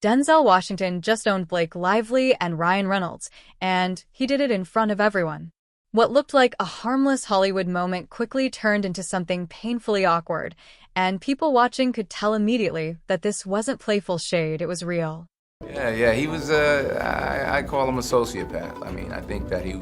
Denzel Washington just owned Blake Lively and Ryan Reynolds, and he did it in front of everyone. What looked like a harmless Hollywood moment quickly turned into something painfully awkward, and people watching could tell immediately that this wasn't playful shade, it was real. Yeah, he was I call him a sociopath. I mean, I think that he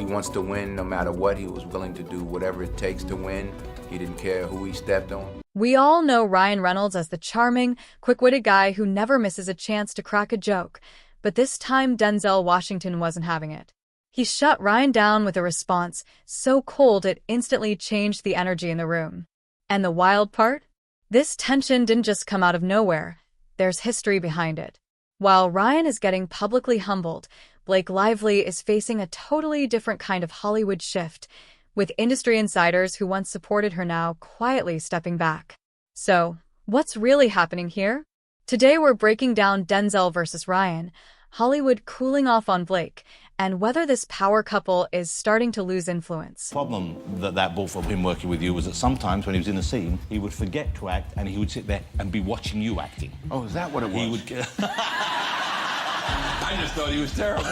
wants to win no matter what. He was willing to do whatever it takes to win. He didn't care who he stepped on. We all know Ryan Reynolds as the charming, quick-witted guy who never misses a chance to crack a joke, but this time Denzel Washington wasn't having it. He shut Ryan down with a response so cold it instantly changed the energy in the room. And the wild part? This tension didn't just come out of nowhere. There's history behind it. While Ryan is getting publicly humbled, Blake Lively is facing a totally different kind of Hollywood shift, with industry insiders who once supported her now quietly stepping back. So, what's really happening here? Today we're breaking down Denzel versus Ryan, Hollywood cooling off on Blake, and whether this power couple is starting to lose influence. The problem that brought from him working with you was that sometimes when he was in a scene, he would forget to act and he would sit there and be watching you acting. Oh, is that what it was? He would... I just thought he was terrible.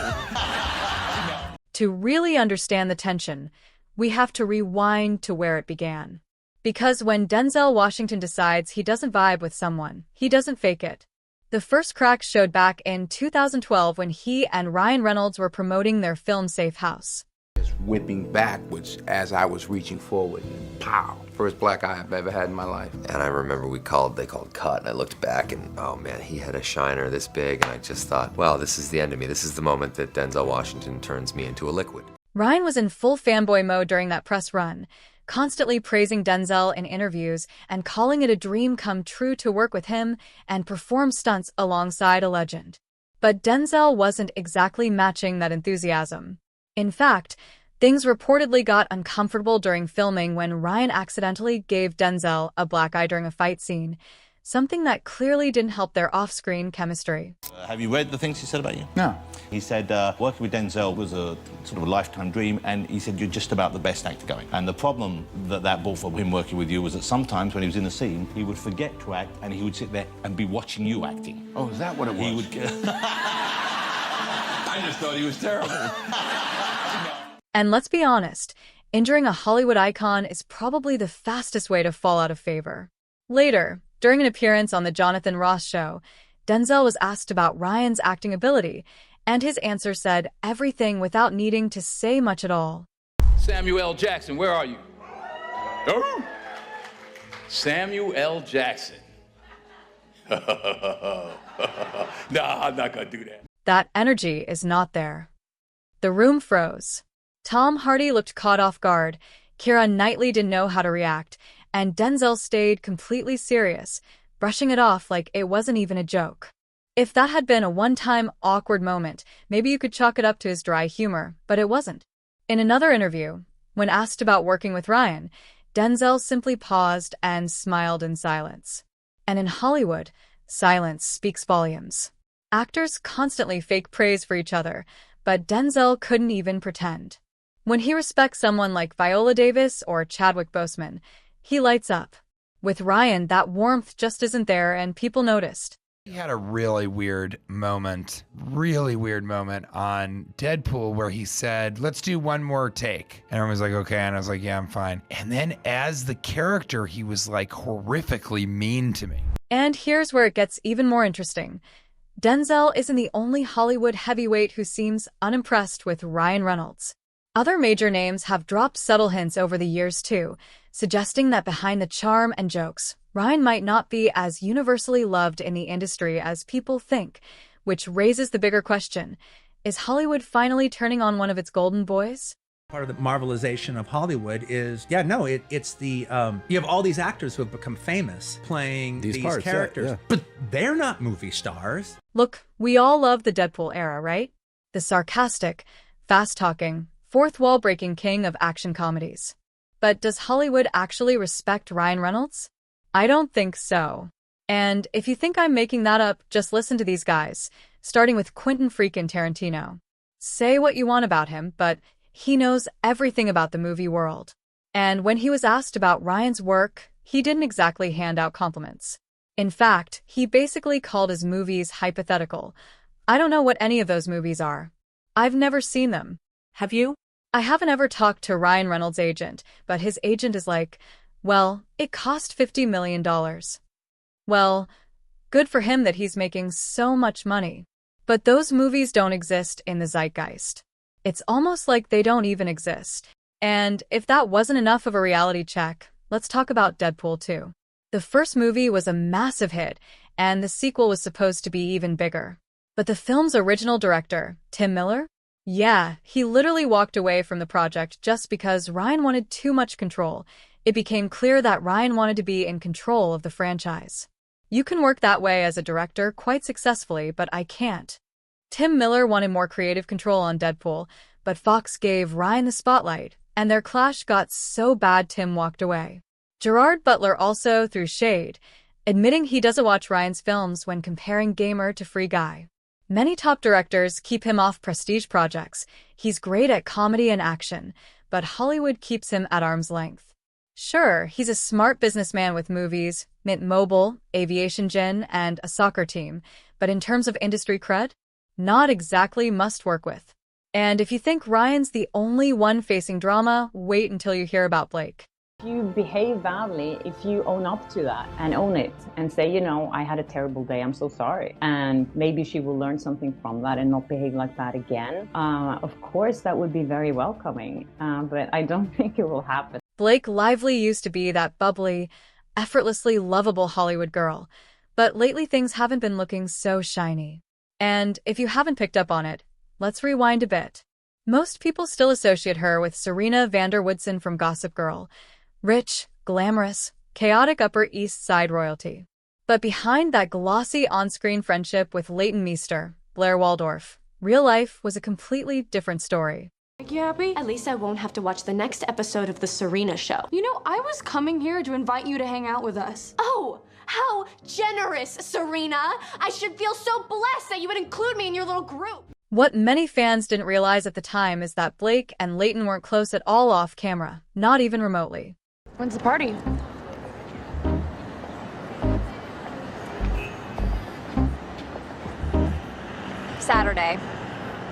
To really understand the tension, we have to rewind to where it began. Because when Denzel Washington decides he doesn't vibe with someone, he doesn't fake it. The first cracks showed back in 2012 when he and Ryan Reynolds were promoting their film Safe House. Just whipping backwards as I was reaching forward, and pow! First black eye I've ever had in my life. And I remember they called cut, and I looked back and, oh man, he had a shiner this big, and I just thought, wow, this is the end of me. This is the moment that Denzel Washington turns me into a liquid. Ryan was in full fanboy mode during that press run, constantly praising Denzel in interviews and calling it a dream come true to work with him and perform stunts alongside a legend. But Denzel wasn't exactly matching that enthusiasm. In fact, things reportedly got uncomfortable during filming when Ryan accidentally gave Denzel a black eye during a fight scene, something that clearly didn't help their off-screen chemistry. Have you read the things he said about you? No. He said working with Denzel was a sort of a lifetime dream, and he said you're just about the best actor going. And the problem that brought from him working with you was that sometimes when he was in a scene, he would forget to act and he would sit there and be watching you acting. Oh, is that what it was? He would... I just thought he was terrible. And let's be honest, injuring a Hollywood icon is probably the fastest way to fall out of favor. Later, during an appearance on The Jonathan Ross Show, Denzel was asked about Ryan's acting ability, and his answer said everything without needing to say much at all. Samuel L. Jackson, where are you? Oh, Samuel L. Jackson. No, I'm not gonna do that. That energy is not there. The room froze. Tom Hardy looked caught off guard, Keira Knightley didn't know how to react, and Denzel stayed completely serious, brushing it off like it wasn't even a joke. If that had been a one-time awkward moment, maybe you could chalk it up to his dry humor, but it wasn't. In another interview, when asked about working with Ryan, Denzel simply paused and smiled in silence. And in Hollywood, silence speaks volumes. Actors constantly fake praise for each other, but Denzel couldn't even pretend. When he respects someone like Viola Davis or Chadwick Boseman, he lights up. With Ryan, that warmth just isn't there, and people noticed. He had a really weird moment on Deadpool where he said, let's do one more take. And everyone was like, okay. And I was like, yeah, I'm fine. And then as the character, he was like horrifically mean to me. And here's where it gets even more interesting. Denzel isn't the only Hollywood heavyweight who seems unimpressed with Ryan Reynolds. Other major names have dropped subtle hints over the years too, suggesting that behind the charm and jokes, Ryan might not be as universally loved in the industry as people think, which raises the bigger question, is Hollywood finally turning on one of its golden boys? Part of the marvelization of Hollywood is, it's the, you have all these actors who have become famous playing these characters, but they're not movie stars. Look, we all love the Deadpool era, right? The sarcastic, fast-talking, fourth-wall-breaking king of action comedies. But does Hollywood actually respect Ryan Reynolds? I don't think so. And if you think I'm making that up, just listen to these guys, starting with Quentin freakin' Tarantino. Say what you want about him, but he knows everything about the movie world. And when he was asked about Ryan's work, he didn't exactly hand out compliments. In fact, he basically called his movies hypothetical. I don't know what any of those movies are. I've never seen them. Have you? I haven't ever talked to Ryan Reynolds' agent, but his agent is like, well, it cost $50 million. Well, good for him that he's making so much money. But those movies don't exist in the zeitgeist. It's almost like they don't even exist. And if that wasn't enough of a reality check, let's talk about Deadpool 2. The first movie was a massive hit, and the sequel was supposed to be even bigger. But the film's original director, Tim Miller? Yeah, he literally walked away from the project just because Ryan wanted too much control. It became clear that Ryan wanted to be in control of the franchise. You can work that way as a director quite successfully, but I can't. Tim Miller wanted more creative control on Deadpool, but Fox gave Ryan the spotlight, and their clash got so bad Tim walked away. Gerard Butler also threw shade, admitting he doesn't watch Ryan's films when comparing Gamer to Free Guy. Many top directors keep him off prestige projects. He's great at comedy and action, but Hollywood keeps him at arm's length. Sure, he's a smart businessman with movies, Mint Mobile, Aviation Gin, and a soccer team, but in terms of industry cred, not exactly must work with. And if you think Ryan's the only one facing drama, wait until you hear about Blake. If you behave badly, if you own up to that and own it and say, you know, I had a terrible day, I'm so sorry. And maybe she will learn something from that and not behave like that again. Of course, that would be very welcoming, but I don't think it will happen. Blake Lively used to be that bubbly, effortlessly lovable Hollywood girl, but lately things haven't been looking so shiny. And if you haven't picked up on it, let's rewind a bit. Most people still associate her with Serena van der Woodsen from Gossip Girl. Rich, glamorous, chaotic Upper East Side royalty. But behind that glossy on-screen friendship with Leighton Meester, Blair Waldorf, real life was a completely different story. You happy? At least I won't have to watch the next episode of The Serena Show. You know, I was coming here to invite you to hang out with us. Oh, how generous, Serena! I should feel so blessed that you would include me in your little group. What many fans didn't realize at the time is that Blake and Leighton weren't close at all off camera, not even remotely. When's the party? Saturday.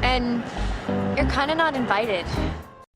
And you're kinda not invited.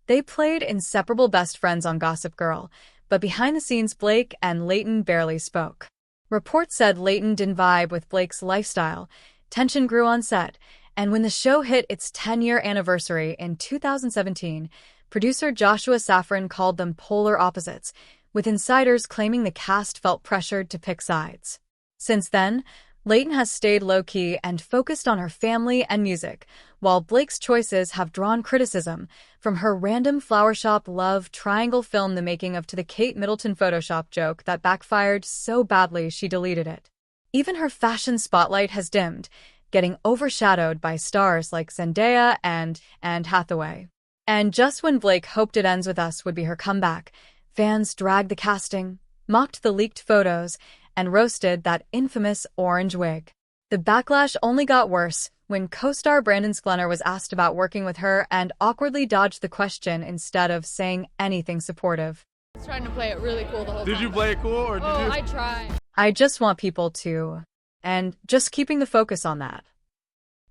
They played inseparable best friends on Gossip Girl, but behind the scenes Blake and Leighton barely spoke. Reports said Leighton didn't vibe with Blake's lifestyle, tension grew on set, and when the show hit its 10-year anniversary in 2017, producer Joshua Safran called them polar opposites, with insiders claiming the cast felt pressured to pick sides. Since then, Leighton has stayed low-key and focused on her family and music, while Blake's choices have drawn criticism, from her random flower shop love triangle film The Making of to the Kate Middleton Photoshop joke that backfired so badly she deleted it. Even her fashion spotlight has dimmed, getting overshadowed by stars like Zendaya and Hathaway. And just when Blake hoped It Ends With Us would be her comeback, fans dragged the casting, mocked the leaked photos, and roasted that infamous orange wig. The backlash only got worse when co-star Brandon Sklenar was asked about working with her and awkwardly dodged the question instead of saying anything supportive. I was trying to play it really cool the whole time. Did you play it cool or did you? I tried. I just want people to, and just keeping the focus on that.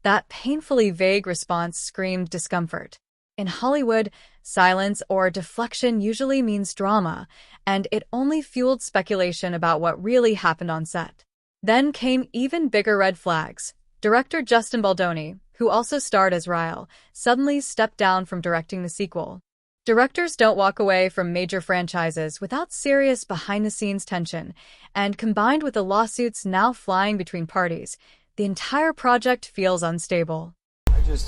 That painfully vague response screamed discomfort. In Hollywood, silence or deflection usually means drama, and it only fueled speculation about what really happened on set. Then came even bigger red flags. Director Justin Baldoni, who also starred as Ryle, suddenly stepped down from directing the sequel. Directors don't walk away from major franchises without serious behind-the-scenes tension, and combined with the lawsuits now flying between parties, the entire project feels unstable.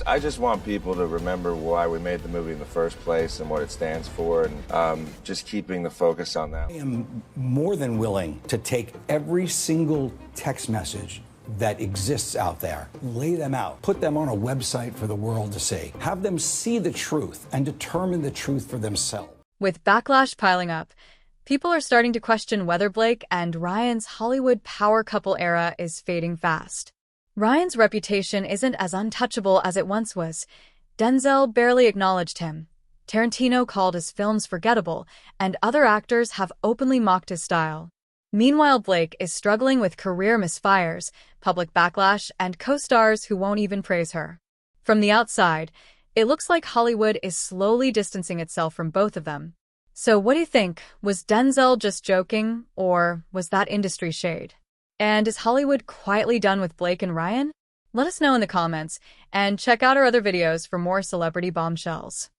I just want people to remember why we made the movie in the first place and what it stands for, and just keeping the focus on that. I am more than willing to take every single text message that exists out there, lay them out, put them on a website for the world to see, have them see the truth and determine the truth for themselves. With backlash piling up, people are starting to question whether Blake and Ryan's Hollywood power couple era is fading fast. Ryan's reputation isn't as untouchable as it once was. Denzel barely acknowledged him. Tarantino called his films forgettable, and other actors have openly mocked his style. Meanwhile, Blake is struggling with career misfires, public backlash, and co-stars who won't even praise her. From the outside, it looks like Hollywood is slowly distancing itself from both of them. So what do you think? Was Denzel just joking, or was that industry shade? And is Hollywood quietly done with Blake and Ryan? Let us know in the comments, and check out our other videos for more celebrity bombshells.